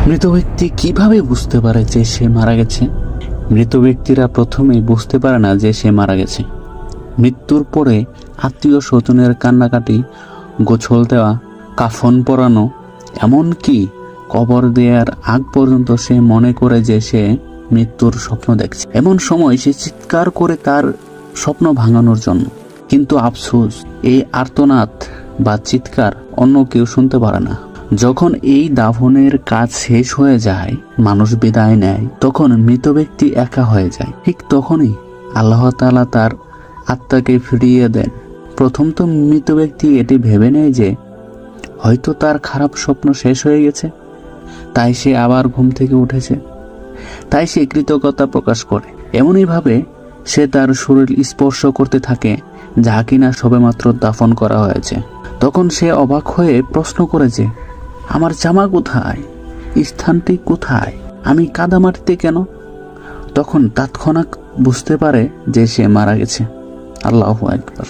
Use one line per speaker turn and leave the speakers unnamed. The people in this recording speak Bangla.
মৃত ব্যক্তি কিভাবে বুঝতে পারে যে সে মারা গেছে? মৃত ব্যক্তিরা প্রথমেই বুঝতে পারে না যে সে মারা গেছে। মৃত্যুর পরে আত্মীয় স্বজনের কান্নাকাটি, গোছল দেওয়া, কাফন পরানো, এমনকি কবর দেওয়ার আগ পর্যন্ত সে মনে করে যে সে মৃত্যুর স্বপ্ন দেখছে। এমন সময় সে চিৎকার করে তার স্বপ্ন ভাঙানোর জন্য, কিন্তু আফসোস এই আর্তনাদ বা চিৎকার অন্য কেউ শুনতে পারে না। যখন এই দাফনের কাজ শেষ হয়ে যায়, মানুষ বিদায় নেয়, তখন মৃত ব্যক্তি একা হয়ে যায়। ঠিক তখনই আল্লাহ তাআলা তার আত্মাকে ফিরিয়ে দেন। প্রথম তো মৃত ব্যক্তি এটি ভেবে নেয় যে হয়তো তার খারাপ স্বপ্ন শেষ হয়ে গেছে, তাই সে আবার ঘুম থেকে উঠেছে, তাই সে কৃতজ্ঞতা প্রকাশ করে। এমনইভাবে সে তার শরীর স্পর্শ করতে থাকে যা কিনা সবেমাত্র দাফন করা হয়েছে। তখন সে অবাক হয়ে প্রশ্ন করে যে আমার জামা কোথায়, স্থানটি কোথায়, আমি কাদামাটিতে কেন? তখন তৎক্ষণাৎ বুঝতে পারে যে সে মারা গেছে। আল্লাহু আকবার।